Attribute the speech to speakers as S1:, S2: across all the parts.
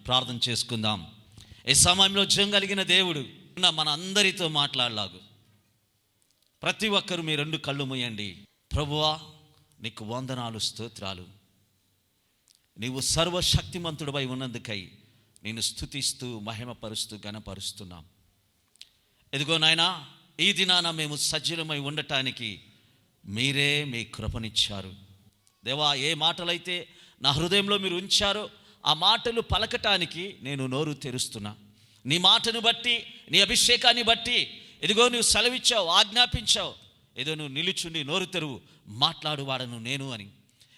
S1: ప్రార్థన చేసుకుందాం. ఈ సమయంలో జయం కలిగిన దేవుడు మన అందరితో మాట్లాడలాగు. ప్రతి ఒక్కరు మీ రెండు కళ్ళు మూయండి. ప్రభువా, నీకు వందనాలు, స్తోత్రాలు. నీవు సర్వశక్తిమంతుడివై ఉన్నందుకై నేను స్తుతిస్తూ మహిమపరుస్తూ ఘనపరుస్తున్నాం. ఎదుగో నాయనా, ఈ దినాన మేము సజీవమై ఉండటానికి మీరే మీ కృపనిచ్చారు. దేవా, ఏ మాటలైతే నా హృదయంలో మీరు ఉంచారో ఆ మాటలు పలకటానికి నేను నోరు తెరుస్తున్నా. నీ మాటను బట్టి, నీ అభిషేకాన్ని బట్టి ఇదిగో నువ్వు సెలవిచ్చావు, ఆజ్ఞాపించావు. ఏదో నువ్వు నిలుచుండి నోరు తెరువు, మాట్లాడువాడను నేను అని.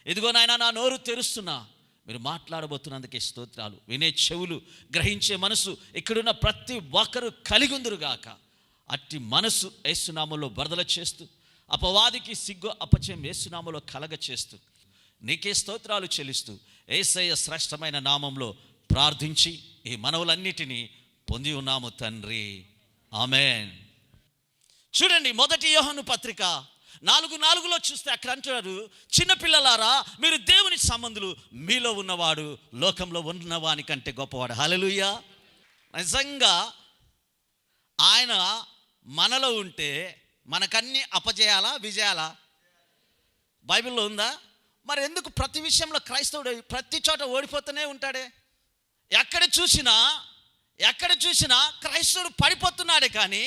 S1: ఇదిగో నాయనా, నా నోరు తెరుస్తున్నా. మీరు మాట్లాడబోతున్నందుకే స్తోత్రాలు. వినే చెవులు, గ్రహించే మనసు ఇక్కడున్న ప్రతి ఒక్కరు కలిగుందురుగాక. అట్టి మనసు యేసునామములో బర్దల చేస్తూ, అపవాదికి సిగ్గు అపచయం యేసునామములో కలగ చేస్తూ, నీకే స్తోత్రాలు చెల్లిస్తూ యేసయ్య శ్రేష్టమైన నామంలో ప్రార్థించి ఈ మనవులన్నిటినీ పొంది ఉన్నాము తండ్రి, ఆమేన్. చూడండి, 1 యోహాను పత్రిక 4:4 చూస్తే అక్కడ అంటున్నారు, చిన్నపిల్లలారా మీరు దేవుని సంబంధులు, మీలో ఉన్నవాడు లోకంలో ఉన్నవాని కంటే గొప్పవాడు. హల్లెలూయా. నిజంగా ఆయన మనలో ఉంటే మనకన్నీ అపజయాలా విజయాలా? బైబిల్లో ఉందా? మరి ఎందుకు ప్రతి విషయంలో క్రైస్తవుడు ప్రతి చోట ఓడిపోతూనే ఉంటాడే? ఎక్కడ చూసినా క్రైస్తవుడు పడిపోతున్నాడే, కానీ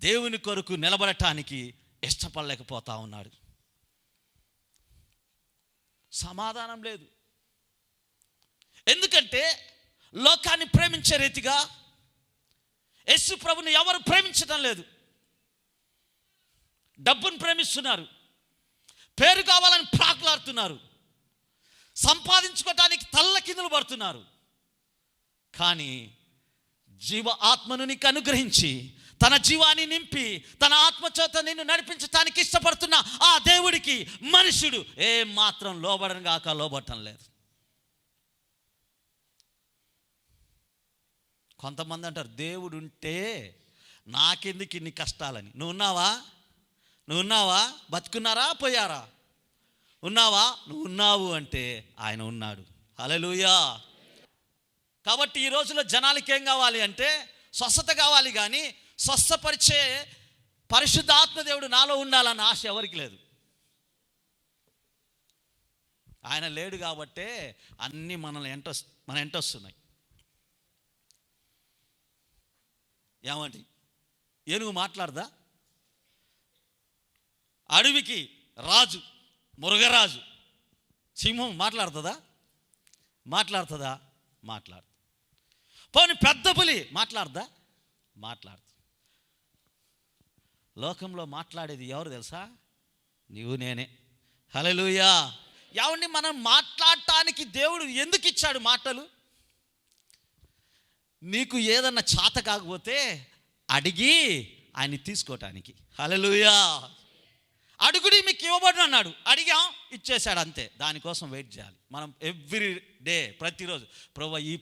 S1: దేవుని కొరకు నిలబడటానికి ఇష్టపడలేకపోతా ఉన్నాడు. సమాధానం లేదు. ఎందుకంటే లోకాన్ని ప్రేమించే రీతిగా యేసు ప్రభుని ఎవరు ప్రేమించడం లేదు. డబ్బును ప్రేమిస్తున్నారు, పేరు కావాలని ప్రాకులాడుతున్నారు, సంపాదించుకోవటానికి తల్లకిందులు పడుతున్నారు. కానీ ఆత్మను నీకు అనుగ్రహించి తన జీవాన్ని నింపి తన ఆత్మచేత నిన్ను నడిపించటానికి ఇష్టపడుతున్న ఆ దేవుడికి మనుషుడు ఏ మాత్రం లోబడటం లేదు. కొంతమంది అంటారు, దేవుడు ఉంటే నాకెందుకు ఇన్ని కష్టాలని. నువ్వు ఉన్నావా? బతుకున్నారా పోయారా? ఉన్నావా? నువ్వు ఉన్నావు అంటే ఆయన ఉన్నాడు. హల్లెలూయా. కాబట్టి ఈ రోజుల్లో జనాలకి ఏం కావాలి అంటే స్వస్థత కావాలి, కానీ స్వస్థపరిచే పరిశుద్ధాత్మ దేవుడు నాలో ఉండాలన్న ఆశ ఎవరికి లేదు. ఆయన లేడు కాబట్టే అన్నీ మన ఎంటొస్తున్నాయి. ఏమండి, ఏనుగు మాట్లాడదా? అడవికి రాజు మృగరాజు సింహం మాట్లాడుతుందా? మాట్లాడుతుంది. పోనీ పెద్ద పులి మాట్లాడదా? మాట్లాడుతుంది. లోకంలో మాట్లాడేది ఎవరు తెలుసా? నీవు నేనే. హల్లెలూయా. ఏమండి, మనం మాట్లాడటానికి దేవుడు ఎందుకు ఇచ్చాడు మాటలు? నీకు ఏదన్నా చేత కాకపోతే అడిగి ఆయన్ని తీసుకోవటానికి. హల్లెలూయా. అడుగుడి మీకు ఇవ్వబడును అన్నాడు, అడిగాం ఇచ్చేశాడు, అంతే. దానికోసం వెయిట్ చేయాలి మనం ఎవ్రీ డే, ప్రతిరోజు. ప్రభువా, ఈ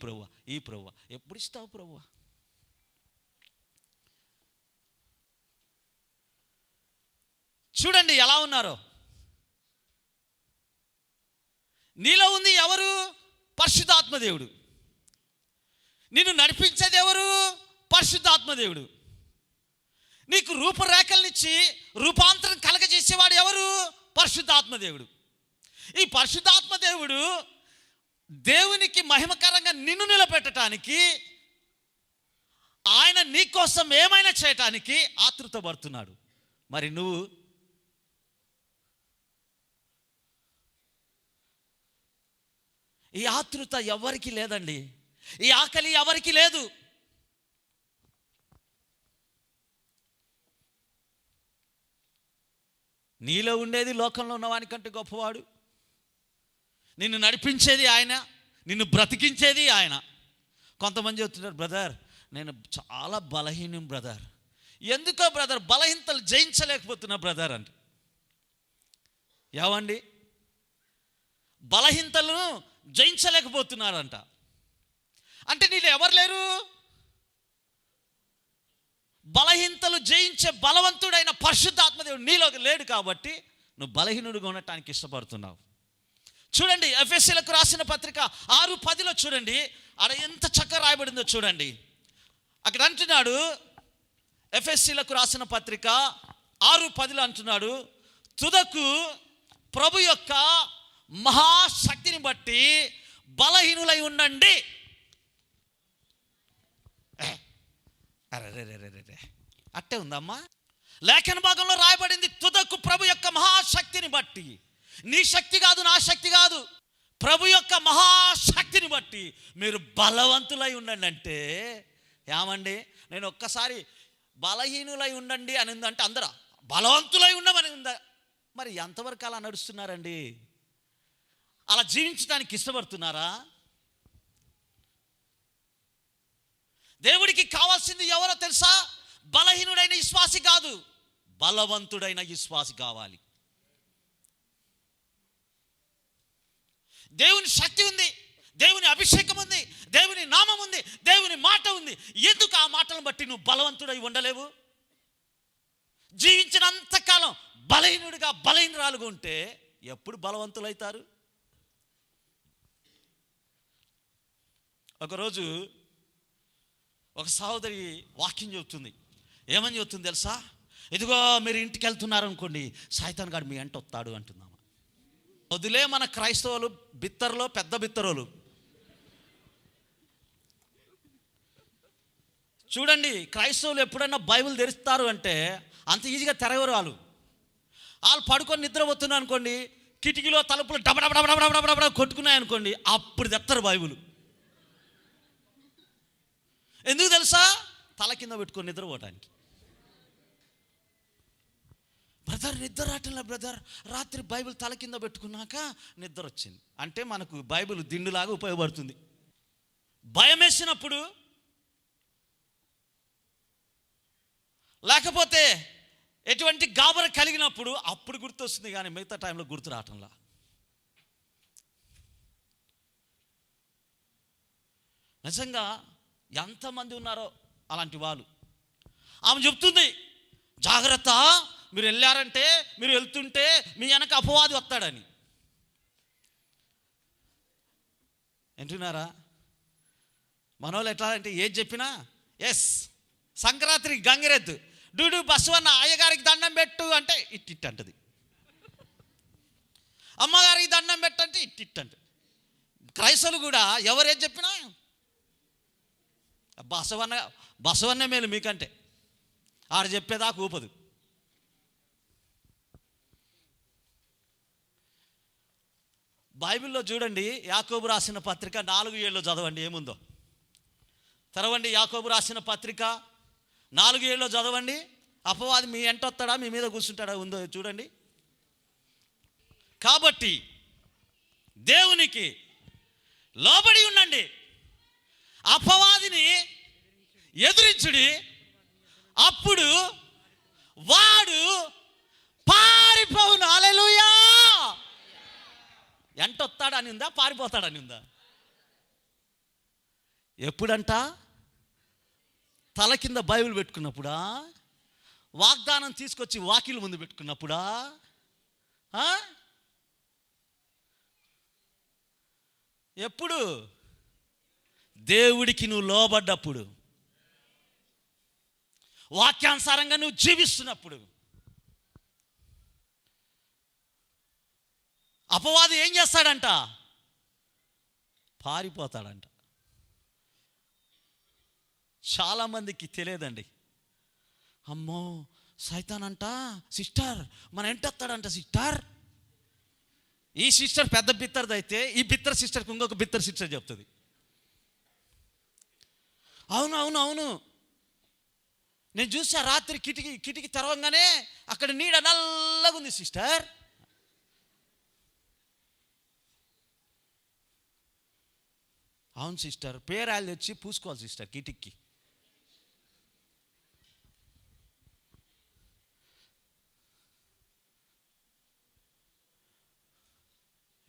S1: ప్రభువా ఎప్పుడు ఇస్తావు ప్రభువా? చూడండి ఎలా ఉన్నారో. నీలో ఉంది ఎవరు? పరిశుద్ధాత్మదేవుడు. నిన్ను నడిపించేది ఎవరు? పరిశుద్ధాత్మదేవుడు. నీకు రూపురేఖలనిచ్చి రూపాంతరం కలగజేసేవాడు ఎవరు? పరిశుద్ధాత్మదేవుడు. ఈ పరిశుద్ధాత్మదేవుడు దేవునికి మహిమకరంగా నిన్ను నిలబెట్టడానికి, ఆయన నీ కోసం ఏమైనా చేయటానికి ఆతృత పడుతున్నాడు. మరి నువ్వు ఈ ఆతృత ఎవరికి లేదండి. ఈ ఆకలి ఎవరికి లేదు. నీలో ఉండేది లోకంలో ఉన్నవానికంటే గొప్పవాడు. నిన్ను నడిపించేది ఆయన, నిన్ను బ్రతికించేది ఆయన. కొంతమంది చెప్తున్నారు, బ్రదర్ నేను చాలా బలహీనం బ్రదర్. ఎందుకో బ్రదర్ బలహీనతలు జయించలేకపోతున్నా బ్రదర్ అంటే. ఏవండి, బలహీనతలను జయించలేకపోతున్నారంట అంటే నీలో ఎవరు లేరు? బలహీనతలు జయించే బలవంతుడైన పరిశుద్ధాత్మదేవుడు నీలో లేడు కాబట్టి నువ్వు బలహీనుడిగా ఉండటానికి ఇష్టపడుతున్నావు. చూడండి, ఎఫెసీయులకు రాసిన పత్రిక 6:10 చూడండి, ఆడ ఎంత చక్కగా రాయబడిందో చూడండి. అక్కడ అంటున్నాడు, ఎఫెసీయులకు రాసిన పత్రిక 6:10 అంటున్నాడు, తుదకు ప్రభు యొక్క మహాశక్తిని బట్టి బలహీనులై ఉండండి. అట్టే ఉందమ్మా. లేఖన భాగంలో రాయబడింది, తుదకు ప్రభు యొక్క మహాశక్తిని బట్టి. నీ శక్తి కాదు, నా శక్తి కాదు, ప్రభు యొక్క మహాశక్తిని బట్టి మీరు బలవంతులై ఉండండి. అంటే ఏమండి, నేను ఒక్కసారి బలహీనులై ఉండండి అని ఉందంటే అందరూ బలవంతులై ఉండమని ఉందా? మరి ఎంతవరకు అలా నడుస్తున్నారండి? అలా జీవించడానికి ఇష్టపడుతున్నారా? దేవుడికి కావాల్సింది ఎవరో తెలుసా? బలహీనుడైన విశ్వాసి కాదు, బలవంతుడైన విశ్వాసి కావాలి. దేవుని శక్తి ఉంది, దేవుని అభిషేకం ఉంది, దేవుని నామం ఉంది, దేవుని మాట ఉంది. ఎందుకు ఆ మాటలను బట్టి నువ్వు బలవంతుడై ఉండలేవు? జీవించినంతకాలం బలహీనుడిగా బలహీనురాలుగా ఉంటే ఎప్పుడు బలవంతులైతారు? ఒకరోజు ఒక సహోదరి వాక్యం చెబుతుంది. ఏమని చెబుతుంది తెలుసా? ఇదిగో మీరు ఇంటికి వెళ్తున్నారు అనుకోండి, సైతాన్ గాడు మీ వెంట వస్తాడు అంటున్నాము. వదిలే మన క్రైస్తవులు బిత్తరలో పెద్ద బిత్తరోలు. చూడండి, క్రైస్తవులు ఎప్పుడైనా బైబిల్ తెరుస్తారు అంటే అంత ఈజీగా తెరవరు. వాళ్ళు పడుకొని నిద్రపోతున్నారు అనుకోండి, కిటికీలో తలుపులు డబడబడబడబడబడ కొట్టుకున్నాయి అనుకోండి, అప్పుడు తెస్తారు బైబిల్. ఎందుకు తెలుసా? తల కింద పెట్టుకొని నిద్రపోవటానికి. బ్రదర్ నిద్ర రావట్లే బ్రదర్, రాత్రి బైబిల్ తల కింద పెట్టుకున్నాక నిద్ర వచ్చింది అంటే మనకు బైబిల్ దిండులాగా ఉపయోగపడుతుంది. భయం వేసినప్పుడు, లేకపోతే ఎటువంటి గాబర కలిగినప్పుడు అప్పుడు గుర్తొస్తుంది, కానీ మిగతా టైంలో గుర్తు రావటంలా. నిజంగా ఎంతమంది ఉన్నారో అలాంటి వాళ్ళు. ఆమె చెప్తుంది, జాగ్రత్త, మీరు వెళ్ళారంటే, మీరు వెళ్తుంటే మీ వెనక అపవాది వస్తాడని. వింటున్నారా? మనోళ్ళు ఎట్లా అంటే ఏది చెప్పినా ఎస్. సంక్రాంతికి గంగిరెద్దు డూడు బస్వన్న అయ్యగారికి దండం పెట్టు అంటే ఇట్టిట్ అంటది, అమ్మగారికి దండం పెట్టు అంటే ఇట్టిట్ అంటది. క్రైస్తవులు కూడా ఎవరేది చెప్పినా బసవన్నే మేలు మీకంటే, ఆడ చెప్పేదాకా ఊపదు. బైబిల్లో చూడండి, యాకోబు రాసిన పత్రిక 4:7 చదవండి ఏముందో. తెరవండి, యాకోబు రాసిన పత్రిక 4:7 చదవండి. అపవాది మీ ఎంట వస్తాడా, మీ మీద కూర్చుంటాడా, ఉందో చూడండి. కాబట్టి దేవునికి లోబడి ఉండండి, అపవాదిని ఎదురించుడి, అప్పుడు వాడు పారిపోవును. హల్లెలూయా! ఎంటొస్తాడని ఉందా, పారిపోతాడని ఉందా? ఎప్పుడంట? తల కింద బైబిల్ పెట్టుకున్నప్పుడా? వాగ్దానం తీసుకొచ్చి వాకిలు ముందు పెట్టుకున్నప్పుడా? ఎప్పుడు? దేవుడికి నువ్వు లోబడ్డప్పుడు, వాక్యానుసారంగా నువ్వు జీవిస్తున్నప్పుడు. అపవాది ఏం చేస్తాడంట? పారిపోతాడంట. చాలామందికి తెలియదండి. అమ్మో సైతాన్ అంట, సిస్టర్ మన ఎంటొస్తాడంట సిస్టర్. ఈ సిస్టర్ పెద్ద బిత్తర్ది అయితే ఈ బిత్తర్ సిస్టర్కి ఇంకొక బిత్తర్ సిస్టర్ చెప్తుంది, అవును అవును అవును నేను చూసా రాత్రి కిటికీ తెరవంగానే అక్కడ నీడ నల్లగా ఉంది సిస్టర్. అవును సిస్టర్, పేరాలు తెచ్చి పూసుకోవాలి సిస్టర్ కిటికీకి.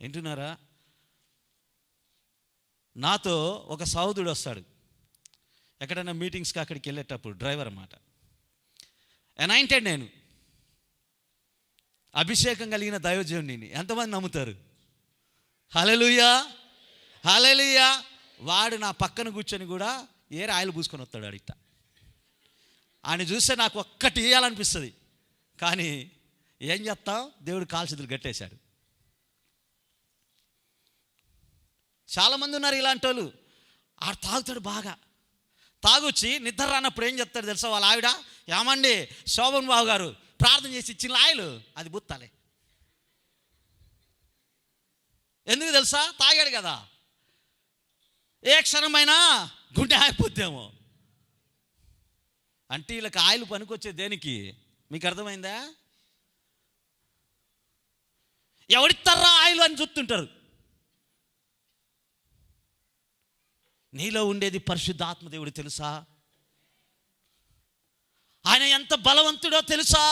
S1: వింటున్నారా? నాతో ఒక సహోదరుడు వస్తాడు ఎక్కడైనా మీటింగ్స్కి, అక్కడికి వెళ్ళేటప్పుడు డ్రైవర్ అన్నమాట. అనాయింటెడ్, నేను అభిషేకం కలిగిన దైవజనుడిని. ఎంతమంది నమ్ముతారు? హల్లెలూయా, హల్లెలూయా. వాడు నా పక్కన కూర్చొని కూడా ఆయిల్ పూసుకొని వస్తాడు. అడిగిట ఆయన చూస్తే నాకు ఒక్కటి ఇవ్వాలనిపిస్తుంది, కానీ ఏం చేస్తాం, దేవుడు కాల్చేతులు కట్టేశాడు. చాలామంది ఉన్నారు ఇలాంటి వాళ్ళు. ఆడు తాగుతాడు, బాగా తాగొచ్చి నిద్ర రానప్పుడు ఏం చెప్తాడు తెలుసా వాళ్ళ ఆవిడ, ఏమండి శోభన్ బాబు గారు ప్రార్థన చేసి ఇచ్చిన ఆయిల్ అది బుత్తాలే. ఎందుకు తెలుసా, తాగాడు కదా, ఏ క్షణమైనా గుండె ఆగిపోద్దేమో. అంటే వీళ్ళకి ఆయిల్ పనికొచ్చే దేనికి, మీకు అర్థమైందా? ఎవడిస్తారా ఆయిల్ అని చూస్తుంటారు. నీలో ఉండేది పరిశుద్ధాత్మ దేవుడు తెలుసా? ఆయన ఎంత బలవంతుడో తెలుసా?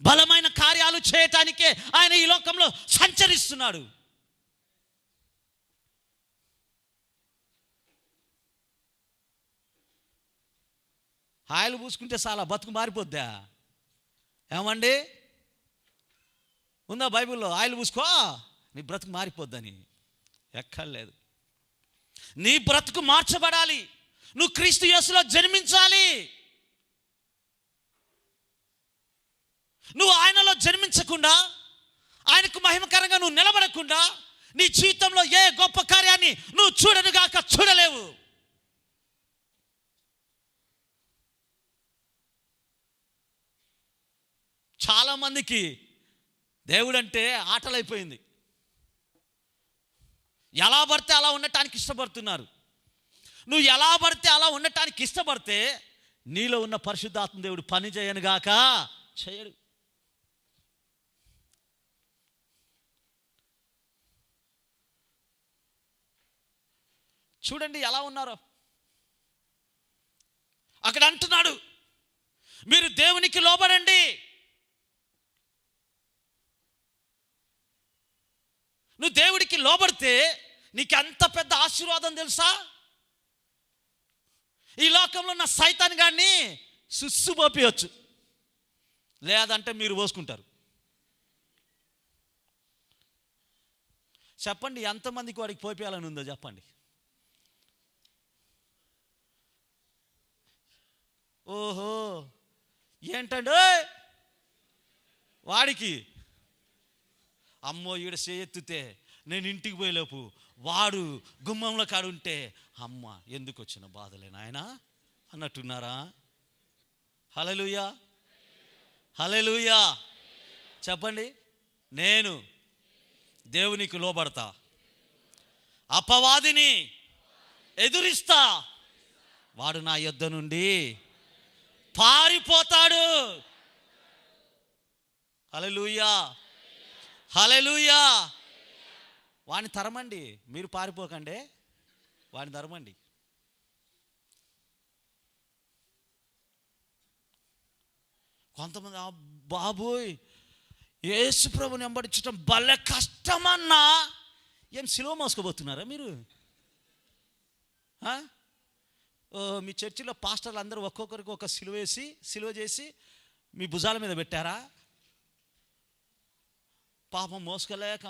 S1: బలమైన కార్యాలు చేయటానికే ఆయన ఈ లోకంలో సంచరిస్తున్నాడు. ఆయిల్ పూసుకుంటే చాలా బతుకు మారిపోద్దా? ఏమండి, ఉందా బైబిల్లో ఆయిల్ పూసుకో నీ బ్రతుకు మారిపోద్దని? ఎక్కర్లేదు. నీ బ్రతుకు మార్చబడాలి, నువ్వు క్రీస్తు యేసులో జన్మించాలి. నువ్వు ఆయనలో జన్మించకుండా, ఆయనకు మహిమకరంగా నువ్వు నిలబడకుండా నీ జీవితంలో ఏ గొప్ప కార్యాన్ని నువ్వు చూడనుగాక చూడలేవు. చాలామందికి దేవుడు అంటే ఆటలైపోయింది. ఎలా పడితే అలా ఉండటానికి ఇష్టపడుతున్నారు. నువ్వు ఎలా పడితే అలా ఉండటానికి ఇష్టపడితే నీలో ఉన్న పరిశుద్ధాత్మ దేవుడు పని చేయనుగాక చేయడు. చూడండి ఎలా ఉన్నారో. అక్కడ అంటున్నాడు, మీరు దేవునికి లోబడండి. నువ్వు దేవుడికి లోబడితే నీకు ఎంత పెద్ద ఆశీర్వాదం తెలుసా? ఈ లోకంలో ఉన్న సైతాన్ గాడిని సుస్సు పోపియొచ్చు, లేదంటే మీరు పోసుకుంటారు. చెప్పండి, ఎంతమందికి వాడికి పోపేయాలని ఉందో చెప్పండి. ఓహో, ఏంటండి వాడికి, అమ్మో ఈడ చేయెత్తితే నేను ఇంటికి పోయేలోపు వాడు గుమ్మంలో కాడుంటే అమ్మ ఎందుకు వచ్చిన బాధలే నాయన అన్నట్టున్నారా? హల్లెలూయా, హల్లెలూయా. చెప్పండి, నేను దేవునికి లోబడతా, అపవాదిని ఎదురిస్తా, వాడు నా యొద్ద నుండి పారిపోతాడు. హల్లెలూయా, హల్లెలూయా. వాడిని తరమండి, మీరు పారిపోకండి, వాడిని తరమండి. కొంతమంది బాబోయ్ యేసు ప్రభుని వెంబడించడం భలే కష్టమన్నా, ఏం సిలువ మోసుకోబోతున్నారా మీరు? మీ చర్చిలో పాస్టర్లు అందరూ ఒక్కొక్కరికి ఒక సిలువ చేసి మీ భుజాల మీద పెట్టారా? పాపం మోసుకోలేక.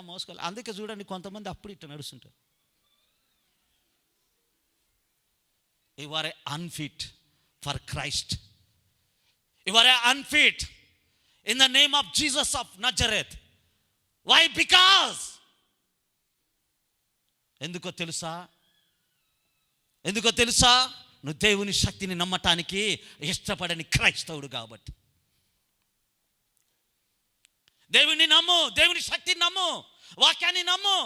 S1: అందుకే చూడండి కొంతమంది అప్పుడు ఇట్లా నడుస్తుంటారు. You are a unfit for Christ. You are a unfit in the name of Jesus of Nazareth. Why? Because ఎందుకో తెలుసా? నువ్వు దేవుని శక్తిని నమ్మటానికి ఇష్టపడని క్రైస్తవుడు కాబట్టి. దేవుని నమ్ము, దేవుని శక్తిని నమ్ము, వాక్యాన్ని నమ్ము.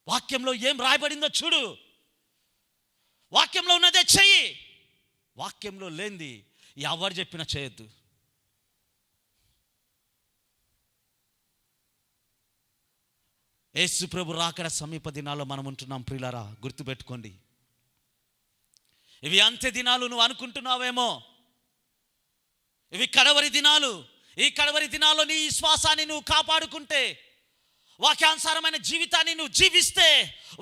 S1: వాక్యంలో ఏం రాయబడిందో చూడు, వాక్యంలో ఉన్నదే చెయ్యి. వాక్యంలో లేనిది ఎవరు చెప్పినా చేయొద్దు. యేసు ప్రభు రాకడ సమీప దినాల్లో మనం ఉంటున్నాం ప్రియులారా, గుర్తుపెట్టుకోండి. ఇవి అంత్య దినాలు నువ్వు అనుకుంటున్నావేమో, ఇవి కడవరి దినాలు. ఈ కడవరి దినాల్లో నీ విశ్వాసాన్ని నువ్వు కాపాడుకుంటే, వాక్యానుసారమైన జీవితాన్ని నువ్వు జీవిస్తే,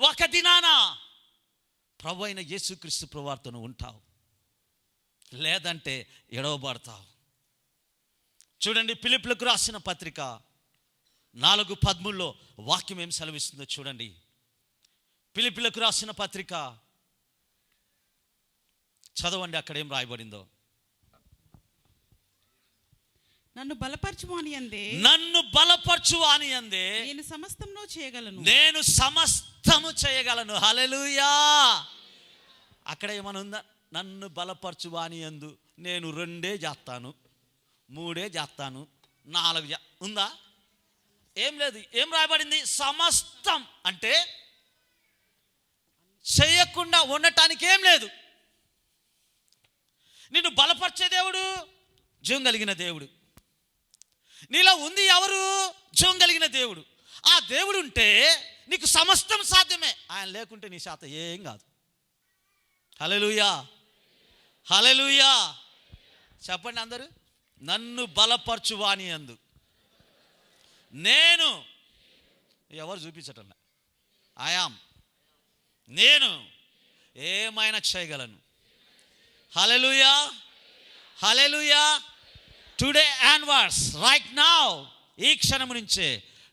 S1: ఒక దినాన ప్రభు అయిన యేసుక్రీస్తు ప్రభువారితో నువ్వు ఉంటావు, లేదంటే ఎడవబడతావు. చూడండి, ఫిలిప్పీలకు రాసిన పత్రిక 4:13 వాక్యం ఏం సెలవిస్తుందో చూడండి. ఫిలిప్పీయులకు రాసిన పత్రిక చదవండి, అక్కడ ఏం రాయబడిందో.
S2: నన్ను బలపరచువాని అందే
S1: నేను
S2: సమస్తము
S1: చేయగలను. హల్లెలూయా. అక్కడ ఏమన్నా ఉందా? నన్ను బలపరచువాని యందు నేను 2 చేస్తాను, 3 చేస్తాను, 4 ఉందా? ఏం లేదు. ఏం రాయబడింది? సమస్తం అంటే చేయకుండా ఉండటానికి ఏం లేదు. నిన్ను బలపరిచే దేవుడు జీవం కలిగిన దేవుడు. నీలో ఉంది ఎవరు? జీవం కలిగిన దేవుడు. ఆ దేవుడు ఉంటే నీకు సమస్తం సాధ్యమే. ఆయన లేకుంటే నీ శాత ఏం కాదు. హల్లెలూయా, హల్లెలూయా. చెప్పండి అందరూ. నన్ను బలపరచువాని యందు నేను, ఎవరు చూపించటం, నేను ఏమైనా చేయగలను. హల్లెలూయా, హల్లెలూయా. టుడే ఆన్వర్డ్స్, రైట్ నౌ, ఈ క్షణం నుంచే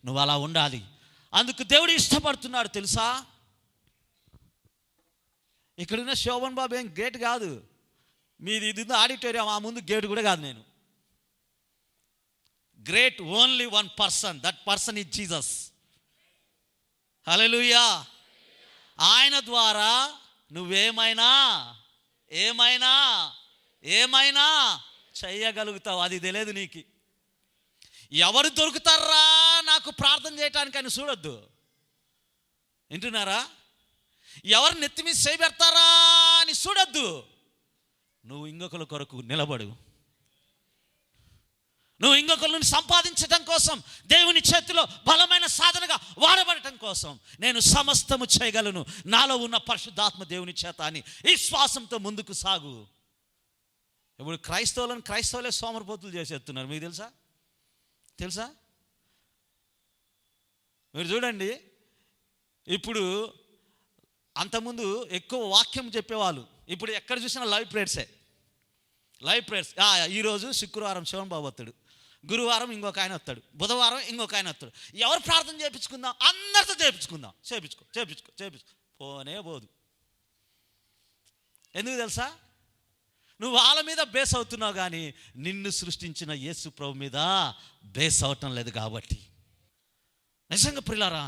S1: నువ్వు అలా ఉండాలి. అందుకు దేవుడు ఇష్టపడుతున్నాడు తెలుసా. ఇక్కడున్న శోభన్ బాబు ఏం గేట్ కాదు, మీది ఇది ఆడిటోరియం, ఆ ముందు గేట్ కూడా కాదు. నేను great only one person, that person is Jesus. Hallelujah. ఆయన ద్వారా నువ్వేమైనా ఏమైనా ఏమైనా చెయ్యగలుగుతావు. అది తెలియదు నీకు. ఎవరు దొరుకుతారా నాకు ప్రార్థన చేయటానికి అని చూడొద్దు. వింటున్నారా? ఎవరు నెత్తి మీద చేయి పెడతారా అని చూడొద్దు. నువ్వు ఇంకొకరి కొరకు నిలబడు. నువ్వు ఇంకొకరిని సంపాదించటం కోసం, దేవుని చేతిలో బలమైన సాధనగా వాడబడటం కోసం నేను సమస్తము చేయగలను నాలో ఉన్న పరిశుద్ధాత్మ దేవుని చేత అని ఈ శ్వాసంతో ముందుకు సాగు. ఇప్పుడు క్రైస్తవులే సోమరిపోతులు చేసేస్తున్నారు. మీకు తెలుసా? మీరు చూడండి, ఇప్పుడు అంతకుముందు ఎక్కువ వాక్యం చెప్పేవాళ్ళు, ఇప్పుడు ఎక్కడ చూసినా లైవ్ ప్రేయర్స్. ఈరోజు శుక్రవారం శివన్ బాబు వస్తాడు, గురువారం ఇంకొక ఆయన వస్తాడు, బుధవారం ఇంకొక ఆయన వస్తాడు. ఎవరు ప్రార్థన చేయించుకుందాం? అందరితో చేయించుకో. పోనే పోదు. ఎందుకు తెలుసా? నువ్వు వాళ్ళ మీద బేస్ అవుతున్నావు కానీ నిన్ను సృష్టించిన యేసు ప్రభు మీద బేస్ అవటం లేదు. కాబట్టి నిజంగా ప్రియులారా,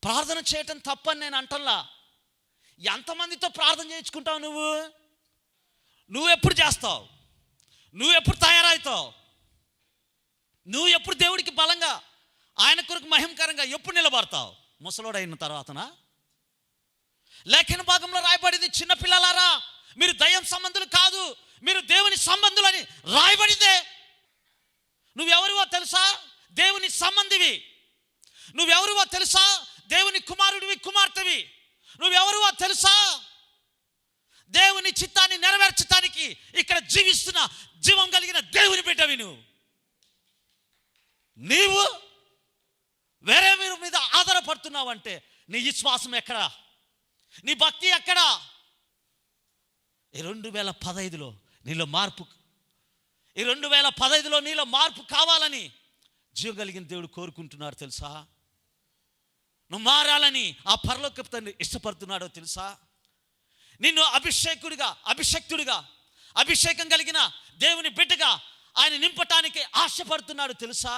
S1: ప్రార్థన చేయటం తప్పని నేను అంటల్లా. ఎంతమందితో ప్రార్థన చేయించుకుంటావు? నువ్వు ఎప్పుడు చేస్తావు? నువ్వు ఎప్పుడు తయారవుతావు? నువ్వు ఎప్పుడు దేవుడికి బలంగా, ఆయన కొరకు మహిమకరంగా ఎప్పుడు నిలబడతావు? ముసలోడైన తర్వాతనా? లేఖన భాగంలో రాయబడింది, చిన్నపిల్లలారా మీరు దయ్యం సంబంధులు కాదు, మీరు దేవుని సంబంధులని రాయబడిందే. నువ్వెవరివో తెలుసా? దేవుని సంబంధివి. నువ్వెవరివో తెలుసా? దేవుని కుమారుడివి, కుమార్తెవి. నువ్వెవరివో తెలుసా? దేవుని చిత్తాన్ని నెరవేర్చడానికి ఇక్కడ జీవిస్తున్న జీవం కలిగిన దేవుని బిడ్డవి. నీవు వేరే మీరు మీద ఆధారపడుతున్నావు అంటే నీ విశ్వాసం ఎక్కడా? నీ భక్తి ఎక్కడా? ఈ 2015లో నీలో మార్పు కావాలని జీవం కలిగిన దేవుడు కోరుకుంటున్నాడు తెలుసా. నువ్వు మారాలని ఆ పరలోకపు తండ్రి ఇష్టపడుతున్నాడో తెలుసా. నిన్ను అభిషక్తుడిగా అభిషేకం కలిగిన దేవుని బిడ్డగా ఆయన నింపటానికి ఆశపడుతున్నాడు తెలుసా.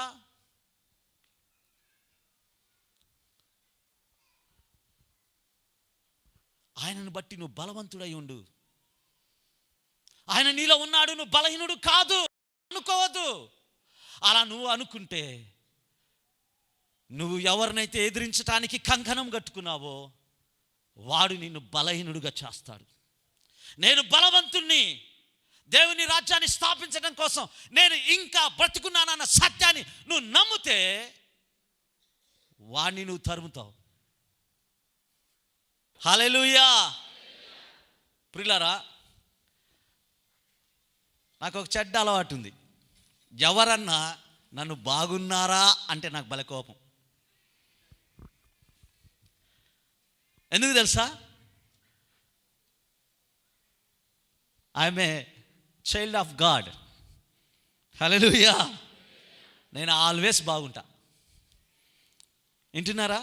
S1: ఆయనను బట్టి నువ్వు బలవంతుడై ఉండు. ఆయన నీలో ఉన్నాడు, నువ్వు బలహీనుడు కాదు అనుకోవద్దు. అలా నువ్వు అనుకుంటే నువ్వు ఎవరినైతే ఎదిరించడానికి కంకణం కట్టుకున్నావో వాడు నిన్ను బలహీనుడుగా చేస్తాడు. నేను బలవంతుణ్ణి, దేవుని రాజ్యాన్ని స్థాపించడం కోసం నేను ఇంకా బ్రతుకున్నానన్న సత్యాన్ని నువ్వు నమ్మితే వాడిని నువ్వు తరుముతావు. హల్లెలూయా. ప్రియులారా, నాకు ఒక చెడ్డ అలవాటు ఉంది. ఎవరన్నా నన్ను బాగున్నారా అంటే నాకు భలే కోపం. ఎందుకు తెలుసా? I'm a child of God. Hallelujah. నేను ఆల్వేస్ బాగుంటా. వింటున్నారా?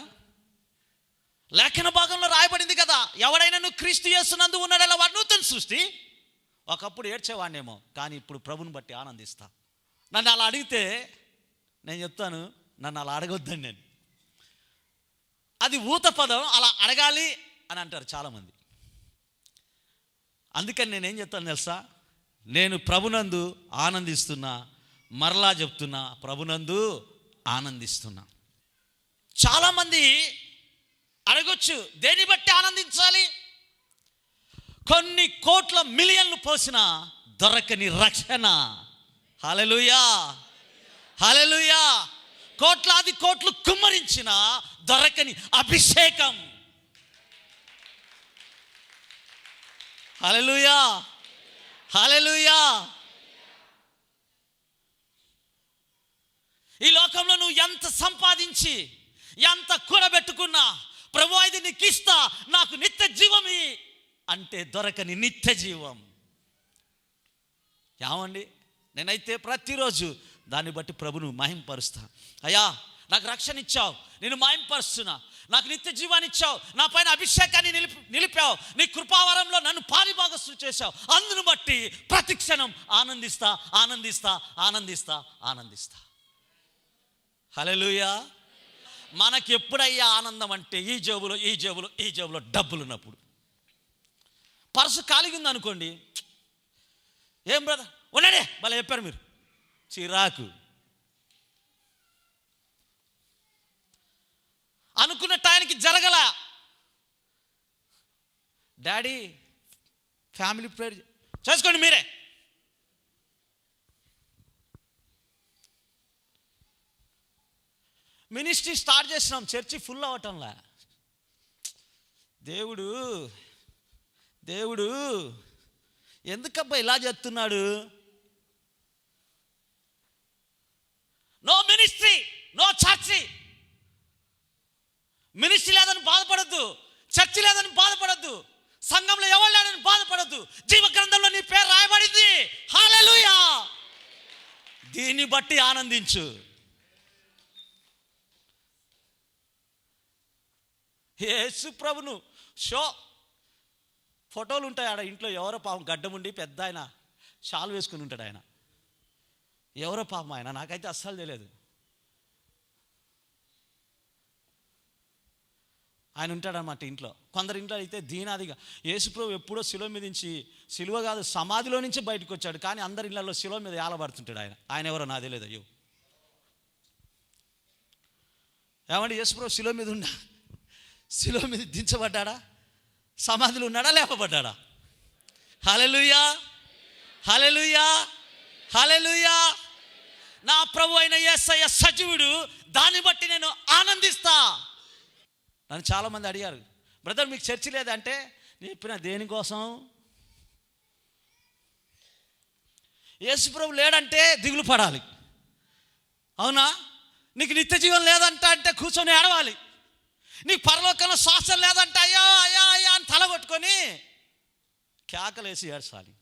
S1: లేఖన భాగంలో రాయబడింది కదా, ఎవడైనా నువ్వు క్రీస్తు యేసునందు ఉన్నాడలా వాడు నూతన సృష్టి. ఒకప్పుడు ఏడ్చేవాడినేమో, కానీ ఇప్పుడు ప్రభుని బట్టి ఆనందిస్తా. నన్ను అలా అడిగితే నేను చెప్తాను, నన్ను అలా అడగొద్దని. నేను అది ఊత పదం, అలా అడగాలి అని అంటారు చాలామంది. అందుకని నేనేం చెప్తాను తెలుసా, నేను ప్రభునందు ఆనందిస్తున్నా. మరలా చెప్తున్నా, ప్రభునందు ఆనందిస్తున్నా. చాలామంది అడగొచ్చు, దేన్ని బట్టి ఆనందించాలి? కొన్ని కోట్ల మిలియన్లు పోసిన దొరకని రక్షణ. హల్లెలూయా, హల్లెలూయా. కోట్లాది కోట్లు కుమ్మరించిన దొరకని అభిషేకం. హల్లెలూయా, హల్లెలూయా. ఈ లోకంలో నువ్వు ఎంత సంపాదించి ఎంత కూడబెట్టుకున్నా, ప్రభువా ఇది నీకు ఇస్తా, నాకు నిత్య జీవమి అంటే దొరకని నిత్య జీవం. ఏమండి, నేనైతే ప్రతిరోజు దాన్ని బట్టి ప్రభును మహింపరుస్తా. అయ్యా, నాకు రక్షణ ఇచ్చావు, నేను మహింపరుస్తున్నా. నాకు నిత్య జీవాన్ని ఇచ్చావు, నా పైన అభిషేకాన్ని నిలిపావు, నీ కృపావరంలో నన్ను పాలిభాగస్తులు చేశావు. అందును బట్టి ప్రతి క్షణం ఆనందిస్తా, ఆనందిస్తా, ఆనందిస్తా, ఆనందిస్తా. హల్లెలూయా. మనకి ఎప్పుడయ్యా ఆనందం అంటే ఈ జేబులో డబ్బులు ఉన్నప్పుడు. పర్సు ఖాళీగా ఉందనుకోండి, ఏం బ్రదర్ ఉన్నాడే భలే చెప్పారు మీరు, చిరాకు. అనుకున్న టైంకి జరగల. డాడీ ఫ్యామిలీ ప్రేయర్ చేసుకోండి మీరే. మినిస్ట్రీ స్టార్ట్ చేసినాం, చర్చి ఫుల్ అవ్వటంలా. దేవుడు ఎందుకబ్బా ఇలా చేస్తున్నాడు? No ministry, no church. Ministry లేదని బాధపడద్దు, చర్చి లేదని బాధపడద్దు, సంఘంలో ఎవరు లేదని బాధపడద్దు. జీవ గ్రంథంలో నీ పేరు రాయబడింది. హల్లెలూయా. దీన్ని బట్టి ఆనందించు. యేసు ప్రభును ఫోటోలు ఉంటాయి ఆడ ఇంట్లో. ఎవరో పాపం గడ్డం ఉండి పెద్ద ఆయన షాల్ వేసుకుని ఉంటాడు. ఆయన ఎవరో పాపం, ఆయన నాకైతే అస్సలు తెలియదు. ఆయన ఉంటాడనమాట ఇంట్లో. కొందరు ఇంట్లో అయితే దీనాదిగా యేసుప్రభు ఎప్పుడో శిలువ మీద నుంచి, శిలువ కాదు సమాధిలో నుంచి బయటకు వచ్చాడు, కానీ అందరి ఇళ్లలో శిలువ మీద ఏలబడుతుంటాడు. ఆయన ఎవరో నాకు తెలియదు. అయ్యో, ఏమంటే యేసుప్రభు శిలువ మీద శిలువ మీద దించబడ్డా, సమాధిలో ఉన్నాడా, లేపబడ్డా? హల్లెలూయా, హల్లెలూయా, హల్లెలూయా. నా ప్రభు అయిన యేసయ్య సజీవుడు, దాన్ని బట్టి నేను ఆనందిస్తా. నన్ను చాలామంది అడిగారు, బ్రదర్ మీకు చర్చి లేదంటే నేను చెప్పిన, దేనికోసం? యేసు ప్రభు లేడంటే దిగులు పడాలి, అవునా? నీకు నిత్య జీవం లేదంట అంటే కూర్చొని ఏడవాలి. నీకు పరలోకంలో శ్వాసం లేదంటే అయ్యా అయ్యా అయ్యా అని తల కొట్టుకొని కేకలేసి ఏడ్చాలి.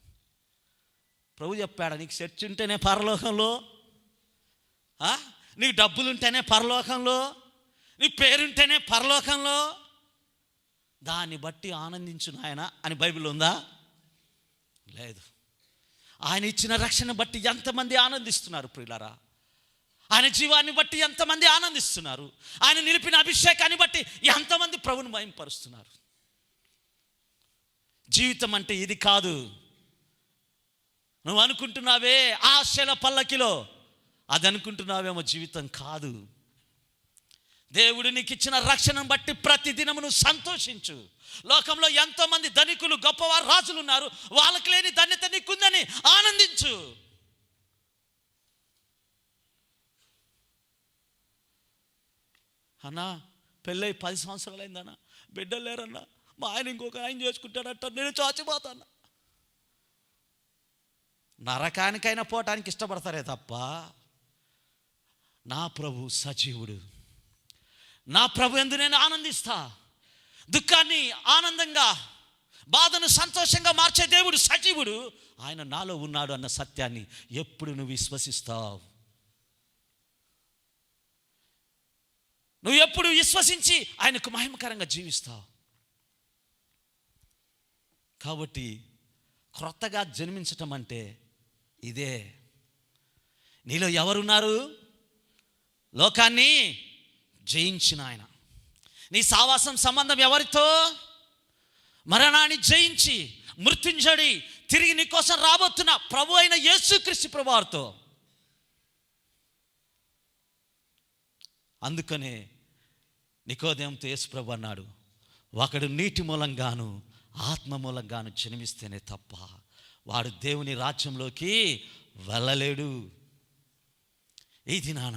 S1: ప్రభు చెప్పాడు, నీకు చర్చి ఉంటేనే పరలోకంలో, నీకు డబ్బులుంటేనే పరలోకంలో, నీ పేరుంటేనే పరలోకంలో, దాన్ని బట్టి ఆనందించు నాయన అని బైబిల్ ఉందా? లేదు. ఆయన ఇచ్చిన రక్షణ బట్టి ఎంతమంది ఆనందిస్తున్నారు ప్రియులారా? ఆయన జీవాన్ని బట్టి ఎంతమంది ఆనందిస్తున్నారు? ఆయన నిలిపిన అభిషేకాన్ని బట్టి ఎంతమంది ప్రభువును మహింపరుస్తున్నారు? జీవితం అంటే ఇది కాదు. నువ్వు అనుకుంటున్నావే ఆశల పల్లకిలో, అది అనుకుంటున్నావేమో జీవితం కాదు. దేవుడు నీకు ఇచ్చిన రక్షణను బట్టి ప్రతి దినము నువ్వు సంతోషించు. లోకంలో ఎంతోమంది ధనికులు, గొప్పవారు, రాజులు ఉన్నారు, వాళ్ళకి లేని ధన్యత నీకుందని ఆనందించు. అన్నా పెళ్ళై 10 సంవత్సరాలు అయిందన్నా, బిడ్డలు లేరన్నా, మా ఆయన ఇంకొక ఆయన చేసుకుంటాడట, నేను చాచిపోతాను. నరకానికైనా పోవటానికి ఇష్టపడతారే తప్ప, నా ప్రభు సజీవుడు, నా ప్రభు యందు నేను ఆనందిస్తా. దుఃఖాన్ని ఆనందంగా బాధను సంతోషంగా మార్చే దేవుడు సజీవుడు, ఆయన నాలో ఉన్నాడు అన్న సత్యాన్ని ఎప్పుడు నువ్వు విశ్వసిస్తావు? నువ్వు ఎప్పుడు విశ్వసించి ఆయనకు మహిమకరంగా జీవిస్తావు? కాబట్టి క్రొత్తగా జన్మించటం అంటే ఇదే. నీలో ఎవరున్నారు? లోకాన్ని జయించిన ఆయన. నీ సావాసం సంబంధం ఎవరితో? మరణాన్ని జయించి మృత్యుంజడి తిరిగి నీ కోసం రాబోతున్న ప్రభు అయిన యేసుక్రీస్తు ప్రభువారితో. అందుకనే నికోదేముతో యేసు ప్రభు అన్నాడు, ఒకడు నీటి మూలంగాను ఆత్మ మూలంగాను జన్మిస్తేనే తప్ప వాడు దేవుని రాజ్యంలోకి వెళ్ళలేడు. ఈ దినాన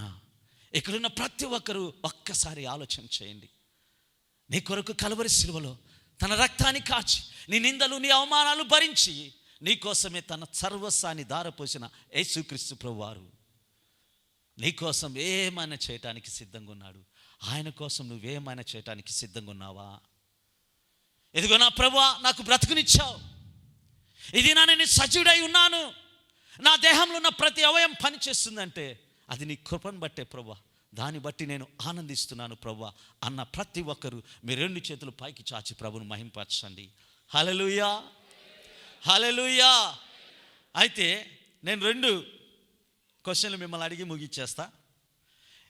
S1: ఇక్కడున్న ప్రతి ఒక్కరూ ఒక్కసారి ఆలోచన చేయండి. నీ కొరకు కలువరి శిలువలో తన రక్తాన్ని కాచి, నీ నిందలు నీ అవమానాలు భరించి నీ కోసమే తన సర్వస్వాన్ని ధారపోసిన యేసుక్రీస్తు ప్రభువారు నీ కోసం ఏమైనా చేయటానికి సిద్ధంగా ఉన్నాడు. ఆయన కోసం నువ్వేమైనా చేయటానికి సిద్ధంగా ఉన్నావా? ఇదిగో నా ప్రభువా, నాకు బ్రతుకునిచ్చావు, ఇది నేను సజీవుడై ఉన్నాను, నా దేహంలో ఉన్న ప్రతి అవయం పనిచేస్తుందంటే అది నీ కృపను బట్టే ప్రభువా, దాన్ని బట్టి నేను ఆనందిస్తున్నాను ప్రభువా అన్న ప్రతి ఒక్కరూ మీ రెండు చేతులు పైకి చాచి ప్రభును మహింపరచండి. హల్లెలూయా, హల్లెలూయా. అయితే నేను 2 క్వశ్చన్లు మిమ్మల్ని అడిగి ముగిచ్చేస్తా.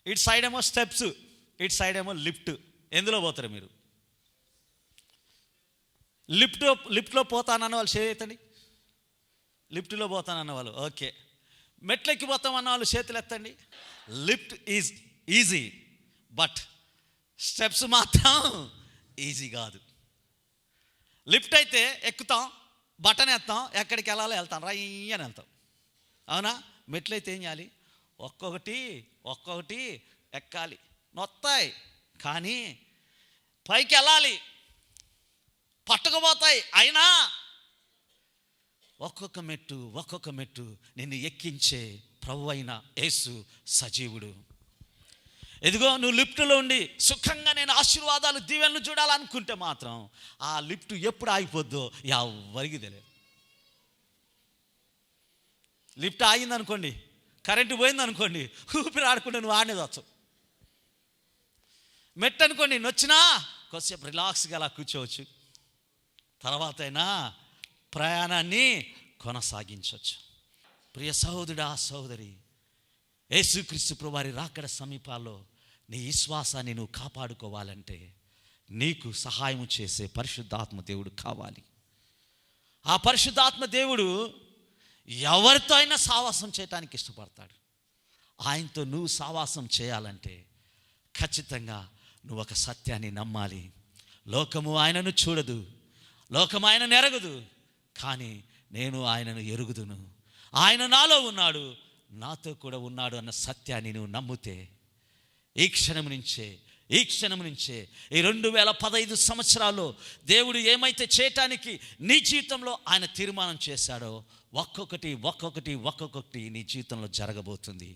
S1: ఇటు సైడ్ ఏమో స్టెప్స్, ఇటు సైడ్ ఏమో లిఫ్ట్. ఎందులో పోతారు మీరు? లిఫ్ట్లో పోతానన్న వాళ్ళు చేయతండి. లిఫ్ట్లో పోతానన్న వాళ్ళు ఓకే. మెట్లెక్కి పోతామన్న వాళ్ళు చేతులు ఎత్తండి. Lift is easy, but steps మాత్రం ఈజీ కాదు. లిఫ్ట్ అయితే ఎక్కుతాం, బటన్ ఎత్తాం, ఎక్కడికి వెళ్ళాలో వెళ్తాం, రయ్యని వెళ్తాం, అవునా? మెట్లయితే ఏం చేయాలి? ఒక్కొక్కటి ఎక్కాలి, నొత్తాయి, కానీ పైకి వెళ్ళాలి, పట్టుకుపోతాయి. అయినా ఒక్కొక్క మెట్టు నిన్ను ఎక్కించే ప్రభు అయిన యేసు సజీవుడు. ఎదిగో నువ్వు లిఫ్ట్లో ఉండి సుఖంగా నేను ఆశీర్వాదాలు దీవెనలు చూడాలనుకుంటే మాత్రం ఆ లిఫ్ట్ ఎప్పుడు ఆగిపోద్దో ఎవరికి తెలియదు. లిఫ్ట్ ఆగిందనుకోండి, కరెంటు పోయిందనుకోండి, ఊపిరి ఆడుకుంటే నువ్వు ఆడనేది వచ్చు. మెట్టు అనుకోండి, నొచ్చినా కొద్దిసేపు రిలాక్స్గా అలా కూర్చోవచ్చు, తర్వాత అయినా ప్రయాణాన్ని కొనసాగించవచ్చు. ప్రియ సహోదరుడా, సహోదరి, యేసుక్రీస్తు ప్రభువారి రాకడ సమీపాల్లో నీ విశ్వాసాన్ని నువ్వు కాపాడుకోవాలంటే నీకు సహాయం చేసే పరిశుద్ధాత్మ దేవుడు కావాలి. ఆ పరిశుద్ధాత్మ దేవుడు ఎవరితో అయినా సావాసం చేయటానికి ఇష్టపడతాడు. ఆయనతో నువ్వు సావాసం చేయాలంటే ఖచ్చితంగా నువ్వు ఒక సత్యాన్ని నమ్మాలి. లోకము ఆయనను చూడదు, లోకం ఆయనను ఎరగదు, కానీ నేను ఆయనను ఎరుగుదును. ఆయన నాలో ఉన్నాడు, నాతో కూడా ఉన్నాడు అన్న సత్యాన్ని నువ్వు నమ్మితే ఈ క్షణం నుంచే ఈ 2015 సంవత్సరాల్లో దేవుడు ఏమైతే చేయటానికి నీ జీవితంలో ఆయన తీర్మానం చేశాడో ఒక్కొక్కటి నీ జీవితంలో జరగబోతుంది.